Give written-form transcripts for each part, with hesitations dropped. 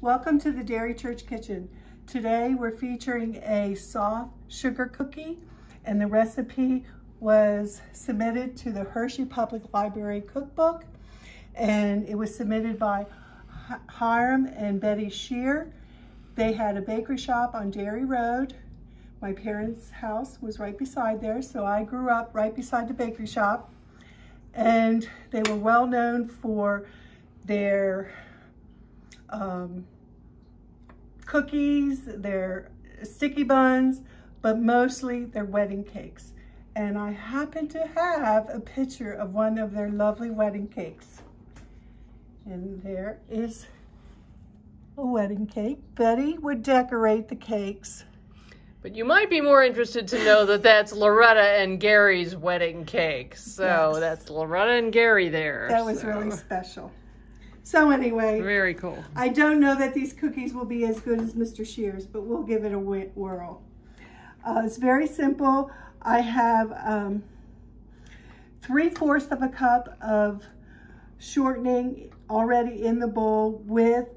Welcome to the Dairy Church Kitchen. Today we're featuring a soft sugar cookie, and the recipe was submitted to the Hershey Public Library Cookbook, and it was submitted by Hiram and Betty Shearer. They had a bakery shop on Dairy Road. My parents' house was right beside there, so I grew up right beside the bakery shop. And they were well known for their cookies, their sticky buns, but mostly their wedding cakes. And I happen to have a picture of one of their lovely wedding cakes. And there is a wedding cake. Betty would decorate the cakes. But you might be more interested to know that that's Loretta and Gary's wedding cake. So yes, that's Loretta and Gary there. That was really special. So anyway. Very cool. I don't know that these cookies will be as good as Mr. Shearer's, but we'll give it a whirl. It's very simple. I have 3/4 of a cup of shortening already in the bowl with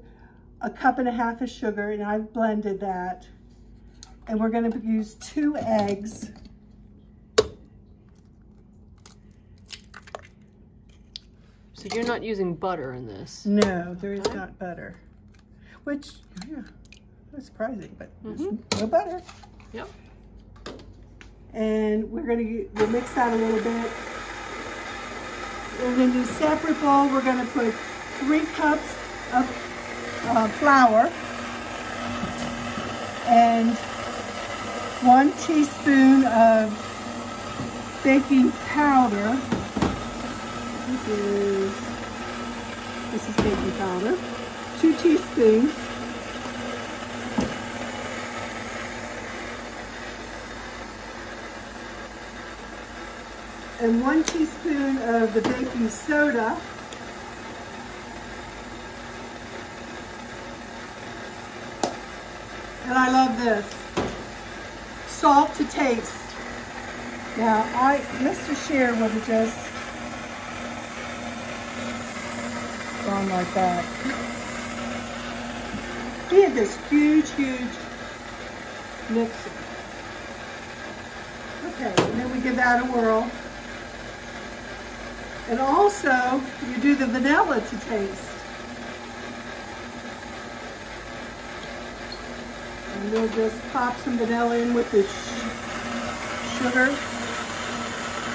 1.5 cups of sugar, and I've blended that. And we're going to use 2 eggs. So you're not using butter in this? No, there is not butter. Which, yeah, that's surprising, but no butter. Yep. And we'll mix that a little bit. And in a separate bowl, we're going to put 3 cups of flour and 1 teaspoon of baking powder. This is baking powder. 2 teaspoons. And 1 teaspoon of the baking soda. And I love this. Salt to taste. Now, Mr. Shearer would have just gone like that. He had this huge mixer. Okay, and then we give that a whirl. And also, you do the vanilla to taste. And we'll just pop some vanilla in with the sugar.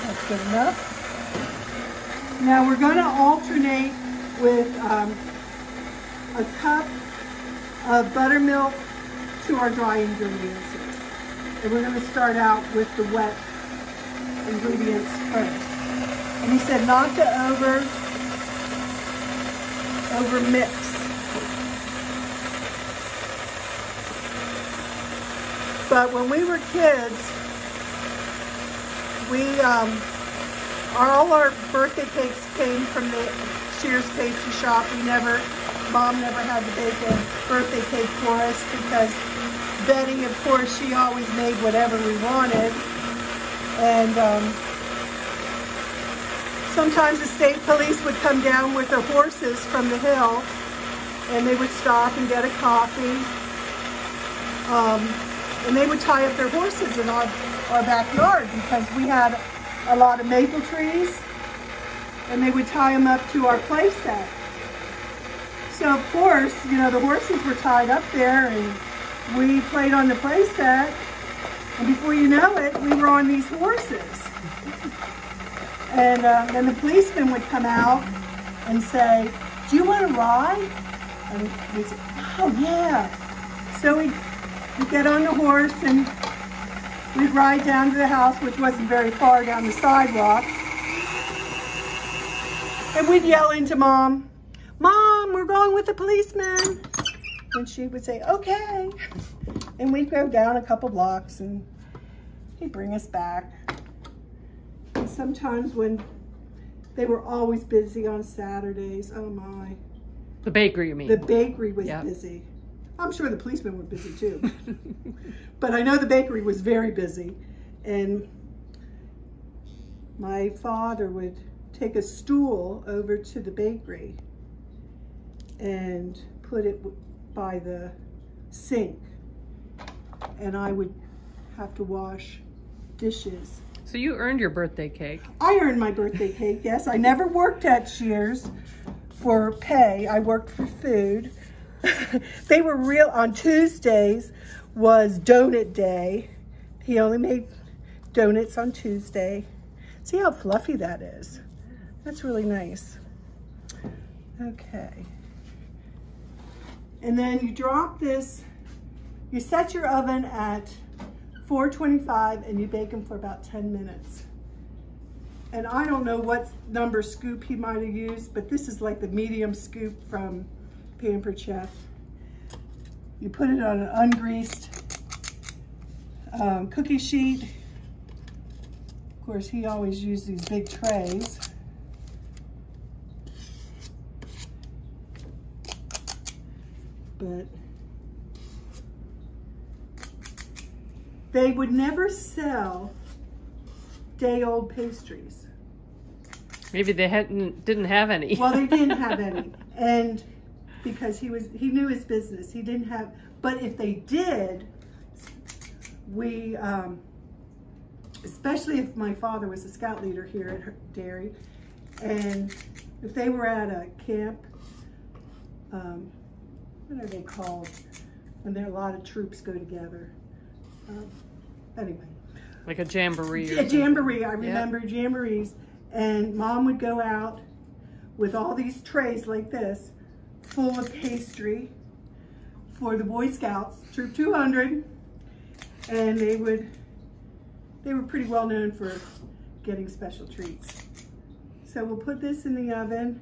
That's good enough. Now we're going to alternate with a cup of buttermilk to our dry ingredients. And we're going to start out with the wet ingredients first. And he said not to over mix. But when we were kids, all our birthday cakes came from the Shearer's pastry shop. Mom never had to bake a birthday cake for us because Betty, of course, she always made whatever we wanted. And sometimes the state police would come down with their horses from the hill, and they would stop and get a coffee. And they would tie up their horses in our backyard because we had a lot of maple trees, and they would tie them up to our play set. So of course, the horses were tied up there, and we played on the play set, and before you know it, we were on these horses. And then the policeman would come out and say, "Do you want to ride?" And we said, "Oh yeah." So we'd get on the horse and we'd ride down to the house, which wasn't very far down the sidewalk. And we'd yell into Mom, "Mom, we're going with the policeman." And she would say, "Okay." And we'd go down a couple blocks and he'd bring us back. And sometimes when they were always busy on Saturdays, oh my. The bakery, you mean? The bakery was busy. I'm sure the policemen were busy too. But I know the bakery was very busy. And my father would take a stool over to the bakery and put it by the sink, and I would have to wash dishes. So you earned your birthday cake. I earned my birthday cake, yes. I never worked at Shears for pay. I worked for food. They were real. On Tuesdays was donut day. He only made donuts on Tuesday. See how fluffy that is? That's really nice. Okay. And then you drop this, you set your oven at 425 and you bake them for about 10 minutes. And I don't know what number scoop he might have used, but this is like the medium scoop from Pampered Chef. You put it on an ungreased cookie sheet. Of course, he always used these big trays. But they would never sell day-old pastries. Maybe they didn't have any. Well, they didn't have any, and because he knew his business, he didn't have. But if they did, we, especially if my father was a scout leader here at Dairy, and if they were at a camp, what are they called when there are a lot of troops go together? Anyway. Like a jamboree. A jamboree, I remember jamborees. And Mom would go out with all these trays like this, full of pastry for the Boy Scouts, Troop 200. And they were pretty well known for getting special treats. So we'll put this in the oven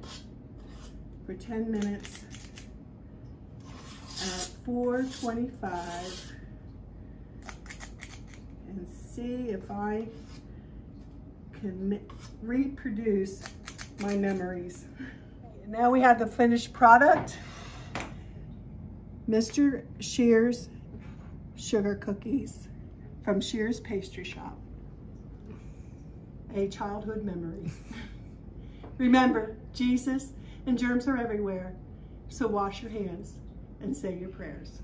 for 10 minutes at 425 and see if I can reproduce my memories. Now we have the finished product. Mr. Shear's sugar cookies from Shear's Pastry Shop. A childhood memory. Remember, Jesus and germs are everywhere, so wash your hands and say your prayers.